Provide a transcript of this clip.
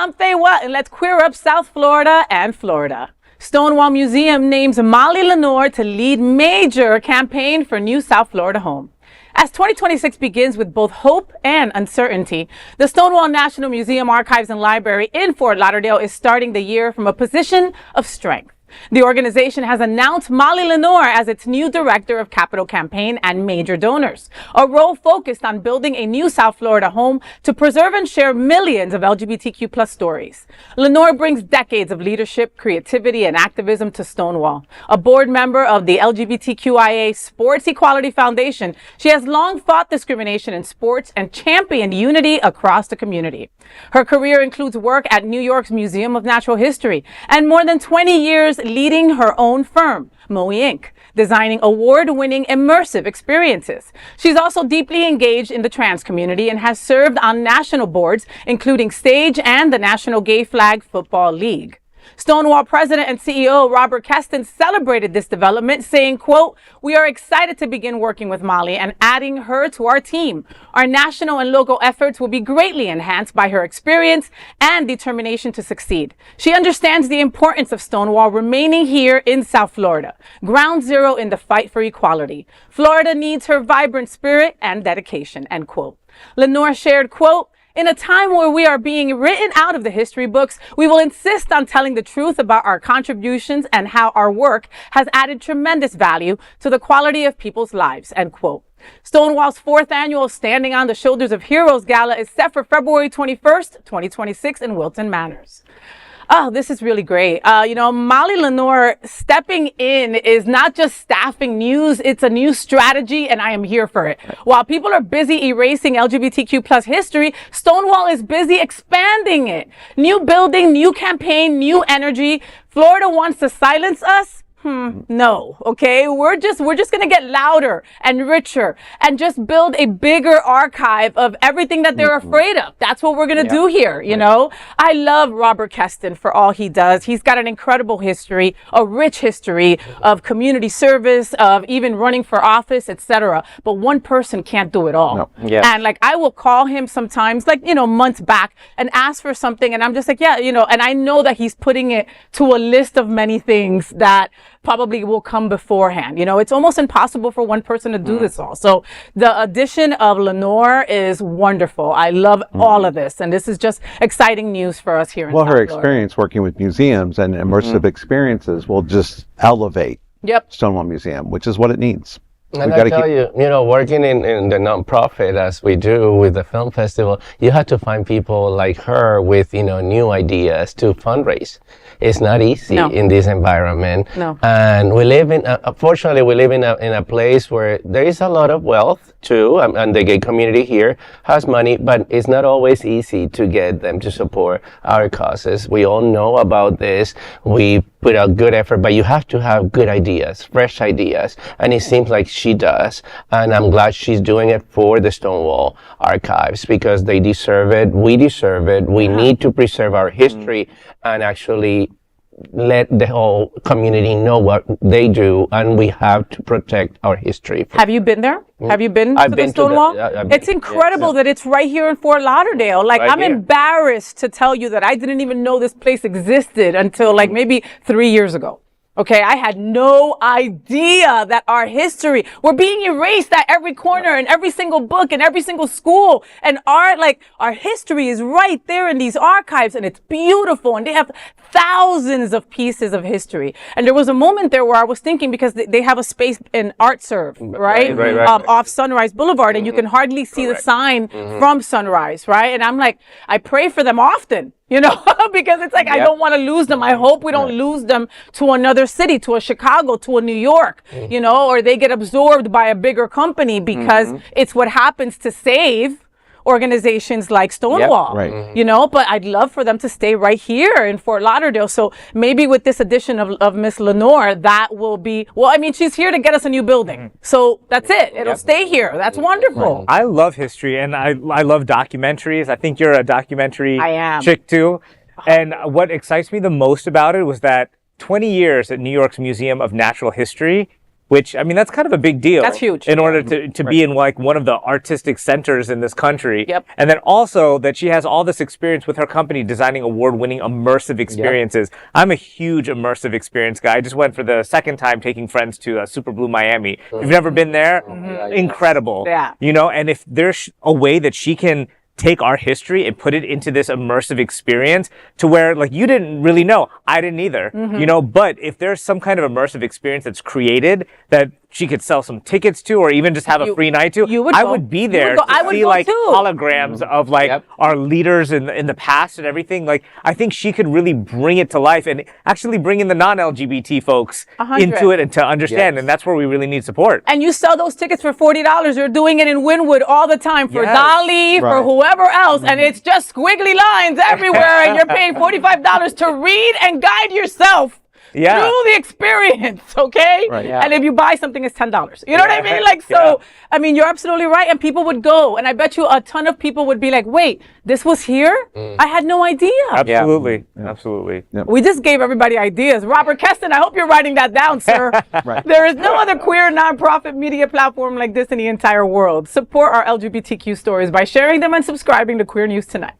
I'm Faye Watt, and let's queer up South Florida and Florida. Stonewall Museum names Molly Lenore to lead major campaign for new South Florida home. As 2026 begins with both hope and uncertainty, the Stonewall National Museum Archives and Library in Fort Lauderdale is starting the year from a position of strength. The organization has announced Molly Lenore as its new director of capital campaign and major donors, a role focused on building a new South Florida home to preserve and share millions of LGBTQ+ stories. Lenore brings decades of leadership, creativity, and activism to Stonewall. A board member of the LGBTQIA Sports Equality Foundation, she has long fought discrimination in sports and championed unity across the community. Her career includes work at New York's Museum of Natural History and more than 20 years leading her own firm, Moey Inc., designing award-winning immersive experiences. She's also deeply engaged in the trans community and has served on national boards, including Stage and the National Gay Flag Football League. Stonewall President and CEO Robert Keston celebrated this development, saying, quote, "We are excited to begin working with Molly and adding her to our team. Our national and local efforts will be greatly enhanced by her experience and determination to succeed. She understands the importance of Stonewall remaining here in South Florida, ground zero in the fight for equality. Florida needs her vibrant spirit and dedication," end quote. Lenore shared, quote, "In a time where we are being written out of the history books, we will insist on telling the truth about our contributions and how our work has added tremendous value to the quality of people's lives," end quote. Stonewall's 4th annual Standing on the Shoulders of Heroes Gala is set for February 21st, 2026 in Wilton Manors. Oh, this is really great. Molly Lenore stepping in is not just staffing news, it's a new strategy, and I am here for it. While people are busy erasing LGBTQ+ history, Stonewall is busy expanding it. New building, new campaign, new energy. Florida wants to silence us? No, okay? We're just going to get louder and richer and just build a bigger archive of everything that they're afraid of. That's what we're going to do here, you know? I love Robert Keston for all he does. He's got an incredible history, a rich history of community service, of even running for office, etc. But one person can't do it all. No. And I will call him sometimes, months back and ask for something. And I'm just like, and I know that he's putting it to a list of many things that probably will come beforehand. It's almost impossible for one person to do this all. So the addition of Lenore is wonderful. I love all of this. And this is just exciting news for us here in South Her Florida. experience working with museums and immersive experiences will just elevate Stonewall Museum, which is what it needs. And I tell you, working in the nonprofit as we do with the film festival, you have to find people like her with, new ideas to fundraise. It's not easy in this environment. No. And we live fortunately, we live in a place where there is a lot of wealth too, and the gay community here has money, but it's not always easy to get them to support our causes. We all know about this. We put out good effort, but you have to have good ideas, fresh ideas, and it seems like she does. And I'm glad she's doing it for the Stonewall Archives because they deserve it. We deserve it. We need to preserve our history and actually let the whole community know what they do, and we have to protect our history. Have you been there? Have you been to the Stonewall? It's incredible that it's right here in Fort Lauderdale. I'm embarrassed to tell you that I didn't even know this place existed until maybe 3 years ago. Okay, I had no idea that our history, we're being erased at every corner in every single book in every single school. And our history is right there in these archives, and it's beautiful. And they have thousands of pieces of history. And there was a moment there where I was thinking, because they have a space in Art Serve, right? Off Sunrise Boulevard, and you can hardly see the sign from Sunrise, right? And I'm like, I pray for them often. Because it's I don't want to lose them. I hope we don't lose them to another city, to a Chicago, to a New York, or they get absorbed by a bigger company, because it's what happens to save organizations like Stonewall, but I'd love for them to stay right here in Fort Lauderdale. So maybe with this addition of Miss Lenore, that will be, she's here to get us a new building. So that's it. It'll stay here. That's wonderful. I love history, and I love documentaries. I think you're a documentary chick too. And what excites me the most about it was that 20 years at New York's Museum of Natural History, which, I mean, that's kind of a big deal. That's huge. In order to be in like one of the artistic centers in this country. Yep. And then also that she has all this experience with her company designing award-winning immersive experiences. Yep. I'm a huge immersive experience guy. I just went for the second time taking friends to Super Blue Miami. If you've never been there, incredible. Yeah. You know, and if there's a way that she can take our history and put it into this immersive experience to where like you didn't really know, I didn't either, you know, but if there's some kind of immersive experience that's created that she could sell some tickets to, or even just have a free night to, I would be there to see like holograms of like our leaders in the past and everything. Like, I think she could really bring it to life and actually bring in the non-LGBT folks into it and to understand. And that's where we really need support. And you sell those tickets for $40. You're doing it in Wynwood all the time for Dolly, for whoever else. And it's just squiggly lines everywhere. And you're paying $45 to read and guide yourself through the experience, okay? Right. And if you buy something, it's $10. You know what I mean? Like, so, I mean, you're absolutely right. And people would go. And I bet you a ton of people would be like, wait, this was here? I had no idea. Absolutely. Absolutely. Yep. We just gave everybody ideas. Robert Keston, I hope you're writing that down, sir. There is no other queer nonprofit media platform like this in the entire world. Support our LGBTQ stories by sharing them and subscribing to Queer News Tonight.